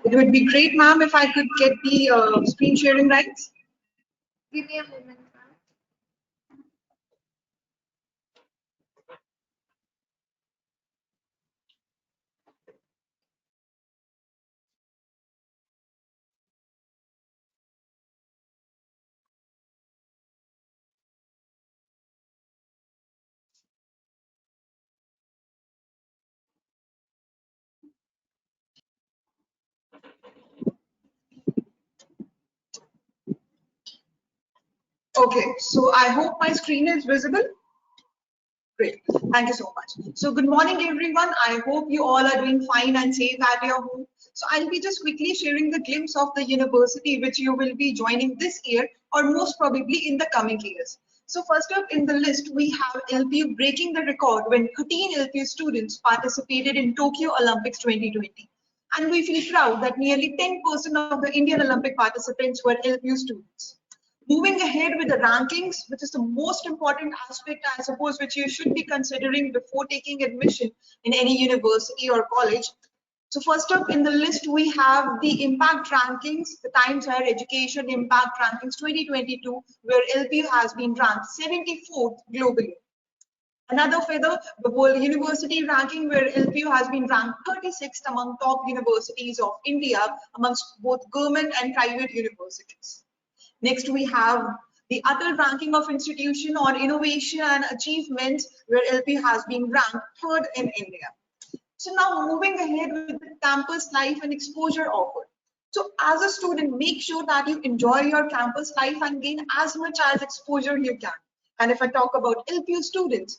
It would be great, ma'am, if I could get the screen sharing rights. Give me a moment. Okay, so I hope my screen is visible. Great, thank you so much. So good morning, everyone. I hope you all are doing fine and safe at your home. So I'll be just quickly sharing the glimpse of the university which you will be joining this year or most probably in the coming years. So first up in the list, we have LPU breaking the record when 13 LPU students participated in Tokyo Olympics 2020. And we feel proud that nearly 10% of the Indian Olympic participants were LPU students. Moving ahead with the rankings, which is the most important aspect, I suppose, which you should be considering before taking admission in any university or college. So first up in the list, we have the impact rankings, the Times Higher Education Impact Rankings 2022, where LPU has been ranked 74th globally. Another feather, the World University Ranking, where LPU has been ranked 36th among top universities of India amongst both government and private universities. Next, we have the Untitled ranking of institution on innovation and achievements, where LPU has been ranked 3rd in India. So now moving ahead with the campus life and exposure offered. So as a student, make sure that you enjoy your campus life and gain as much as exposure you can. And if I talk about LPU students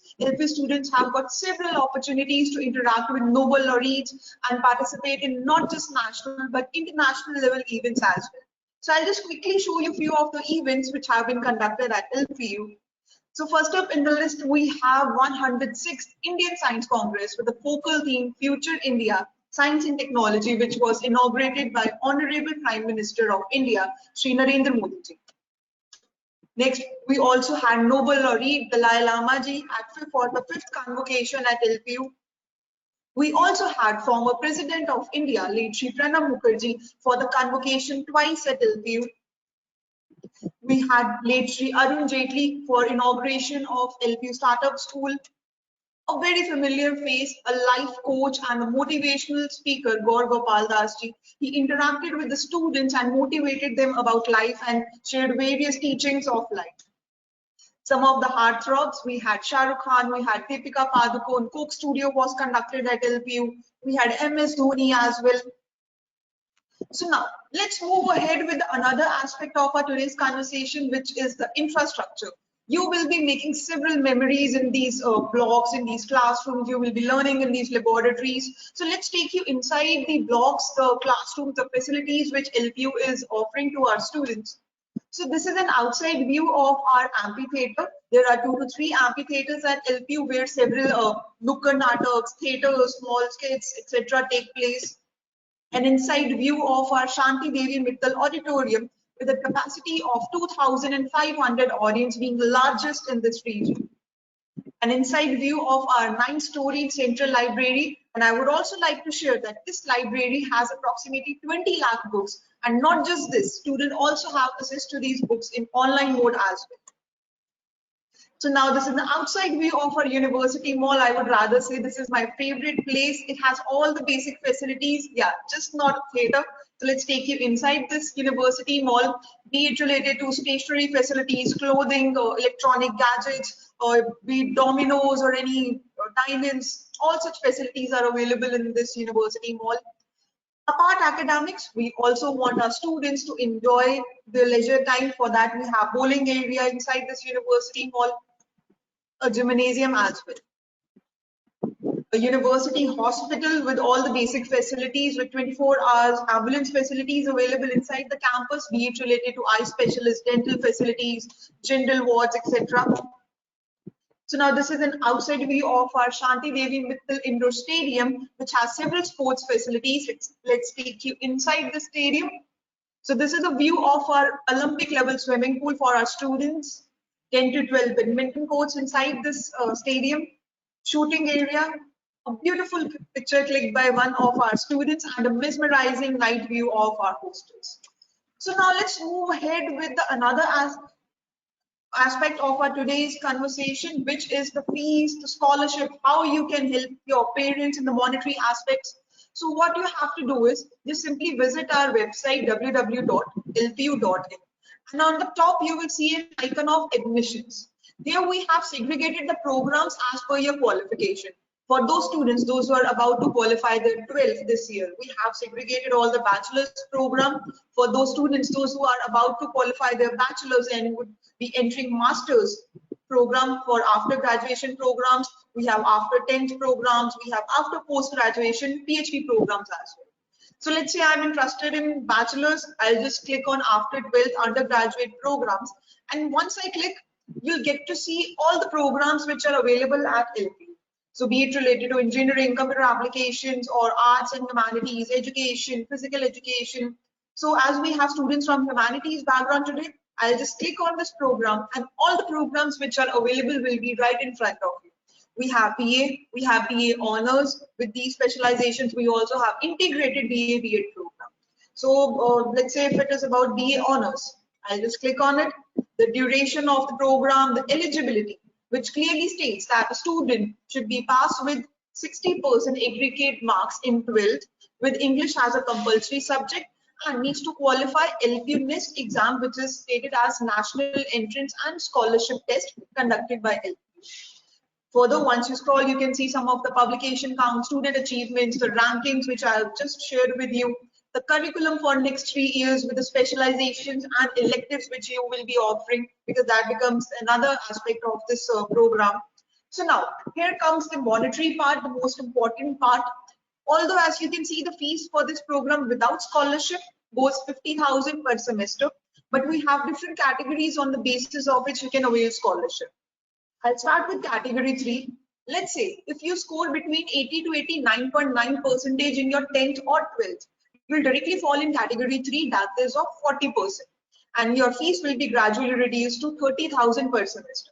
have got several opportunities to interact with Nobel laureates and participate in not just national but international level events as well. So I'll just quickly show you a few of the events which have been conducted at LPU. So first up in the list, we have 106th Indian Science Congress with the focal theme Future India, Science and Technology, which was inaugurated by Honorable Prime Minister of India, Sri Narendra Modi ji. Next, we also had Nobel laureate Dalai Lama ji for the 5th convocation at LPU. We also had former President of India, late Shri Pranab Mukherjee, for the convocation twice at LPU. We had late Shri Arun Jaitley for inauguration of LPU Startup School. A very familiar face, a life coach and a motivational speaker, Gaur Gopal Das ji. He interacted with the students and motivated them about life and shared various teachings of life. Some of the heartthrobs, we had Shah Rukh Khan, we had Deepika Padukone, Coke Studio was conducted at LPU. We had MS Dhoni as well. So now let's move ahead with another aspect of our today's conversation, which is the infrastructure. You will be making several memories in these blocks, in these classrooms. You will be learning in these laboratories. So let's take you inside the blocks, the classrooms, the facilities which LPU is offering to our students. So this is an outside view of our amphitheater. There are 2 to 3 amphitheaters at LPU where several nukkad nataks, theaters, small skits, etc. take place. An inside view of our Shanti Devi Mittal Auditorium with a capacity of 2,500 audience, being the largest in this region. An inside view of our 9-story central library, and I would also like to share that this library has approximately 20 lakh books, and not just this, students also have access to these books in online mode as well. So now this is the outside view of our university mall. I would rather say this is my favorite place. It has all the basic facilities. Yeah, just not theater. So let's take you inside this university mall, be it related to stationery facilities, clothing, or electronic gadgets, or be it dominoes or any dine-ins. All such facilities are available in this university mall. Apart academics, we also want our students to enjoy the leisure time. For that, we have bowling area inside this university mall, a gymnasium as well. A university hospital with all the basic facilities with 24 hours ambulance facilities available inside the campus, be it related to eye specialists, dental facilities, general wards, etc. So now this is an outside view of our Shanti Devi Mittal Indoor Stadium, which has several sports facilities. Let's take you inside the stadium. So this is a view of our Olympic level swimming pool for our students, 10 to 12 badminton courts inside this stadium, shooting area, a beautiful picture clicked by one of our students, and a mesmerizing night view of our hostels. So now let's move ahead with another aspect of our today's conversation, which is the fees, the scholarship, how you can help your parents in the monetary aspects. So what you have to do is just simply visit our website www.lpu.in, and on the top you will see an icon of admissions. There we have segregated the programs as per your qualification. For those students, those who are about to qualify their 12th this year, we have segregated all the bachelor's program. For those students, those who are about to qualify their bachelor's and would be entering master's program, for after graduation programs, we have after 10th programs, we have after post-graduation PhD programs as well. So let's say I'm interested in bachelor's, I'll just click on after 12th undergraduate programs. And once I click, you'll get to see all the programs which are available at LPU. So be it related to engineering, computer applications, or arts and humanities, education, physical education. So as we have students from humanities background today, I'll just click on this program and all the programs which are available will be right in front of you. We have BA honors. With these specializations, we also have integrated BA B.Ed program. So let's say if it is about BA honors, I'll just click on it. The duration of the program, the eligibility, which clearly states that a student should be passed with 60% aggregate marks in 12th with English as a compulsory subject and needs to qualify LPU NEST exam, which is stated as National Entrance and Scholarship Test conducted by LPU. Further, once you scroll, you can see some of the publication count, student achievements, the rankings, which I have just shared with you. the curriculum for next 3 years with the specializations and electives which you will be offering, because that becomes another aspect of this program. So now here comes the monetary part, the most important part. Although as you can see, the fees for this program without scholarship goes 50,000 per semester, but we have different categories on the basis of which you can avail scholarship. I'll start with category 3. Let's say if you score between 80 to 89.9% in your 10th or 12th, you will directly fall in category 3, that is of 40%, and your fees will be gradually reduced to 30,000 per semester.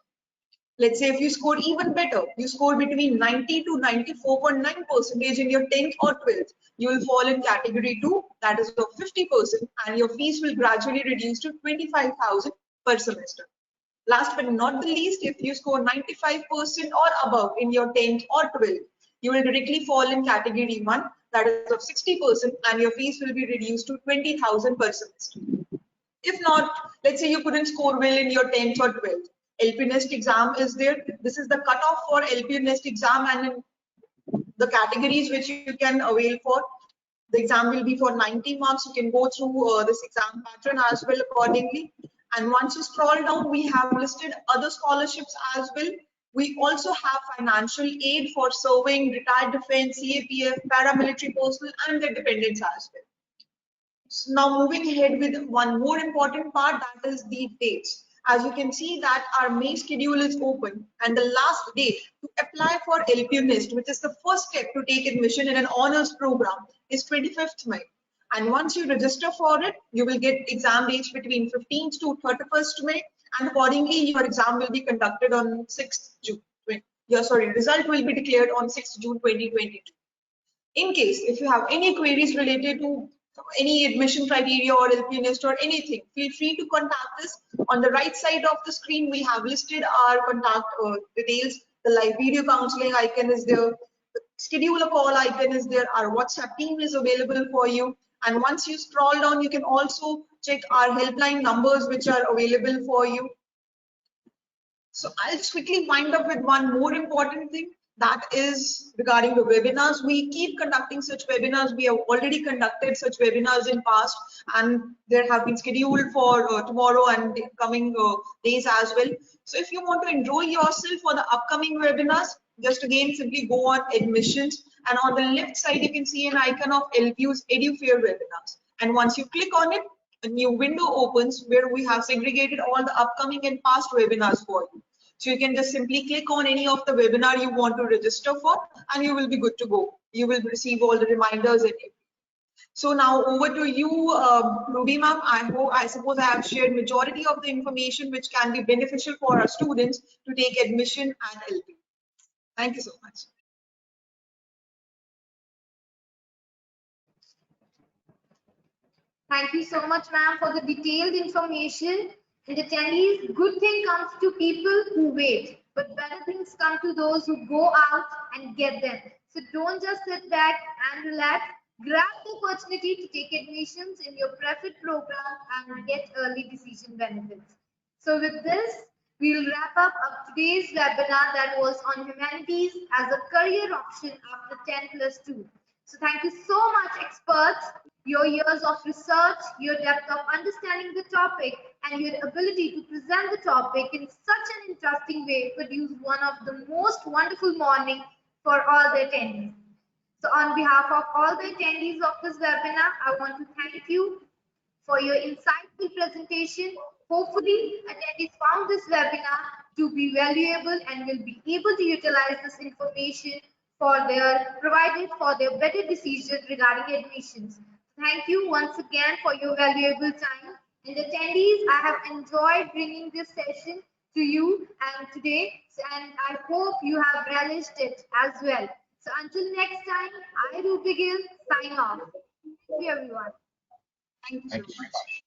Let's say if you score even better, you score between 90 to 94.9% in your 10th or 12th, you will fall in category 2, that is of 50%, and your fees will gradually reduce to 25,000 per semester. Last but not the least, if you score 95% or above in your 10th or 12th, you will directly fall in category 1, that is of 60%, and your fees will be reduced to 20,000 per semester. If not, let's say you couldn't score well in your 10th or 12th, LPU Nest exam is there. This is the cutoff for LPU Nest exam, and in the categories which you can avail for, the exam will be for 90 marks. You can go through this exam pattern as well accordingly. And once you scroll down, we have listed other scholarships as well. We also have financial aid for serving, retired defense, CAPF, paramilitary personnel, and their dependents as well. So now moving ahead with one more important part, that is the dates. As you can see that our May schedule is open, and the last date to apply for LPU Nest, which is the first step to take admission in an honors program, is 25th May. And once you register for it, you will get exam dates between 15th to 31st May, and accordingly your exam will be conducted on 6th June. Result will be declared on 6th June 2022. In case if you have any queries related to any admission criteria or LPU Nest or anything, feel free to contact us. On the right side of the screen, we have listed our contact details. The live video counseling icon is there. The schedule a call icon is there. Our WhatsApp team is available for you. And once you scroll down, you can also check our helpline numbers which are available for you. So I'll just quickly wind up with one more important thing, that is regarding the webinars. We keep conducting such webinars. We have already conducted such webinars in past, and there have been scheduled for tomorrow and the coming days as well. So if you want to enroll yourself for the upcoming webinars, just again simply go on admissions, and on the left side you can see an icon of LPU's Edu-Fair webinars. And once you click on it, a new window opens where we have segregated all the upcoming and past webinars for you. So you can just simply click on any of the webinar you want to register for, and you will be good to go. You will receive all the reminders and everything. So now over to you, Ruby ma'am. I suppose I have shared majority of the information which can be beneficial for our students to take admission at LPU. Thank you so much. Thank you so much, ma'am, for the detailed information. And attendees, good thing comes to people who wait, but better things come to those who go out and get them. So don't just sit back and relax. Grab the opportunity to take admissions in your preferred program and get early decision benefits. So with this, we'll wrap up today's webinar that was on humanities as a career option after 10+2. So thank you so much, experts. Your years of research, your depth of understanding the topic, and your ability to present the topic in such an interesting way produced one of the most wonderful mornings for all the attendees. So on behalf of all the attendees of this webinar, I want to thank you for your insightful presentation. Hopefully, attendees found this webinar to be valuable and will be able to utilize this information provided for their better decision regarding admissions. Thank you once again for your valuable time. And attendees, I have enjoyed bringing this session to you today, and I hope you have relished it as well. So until next time, I, Ruby Gill, sign off. Thank you, everyone. Thank you so much.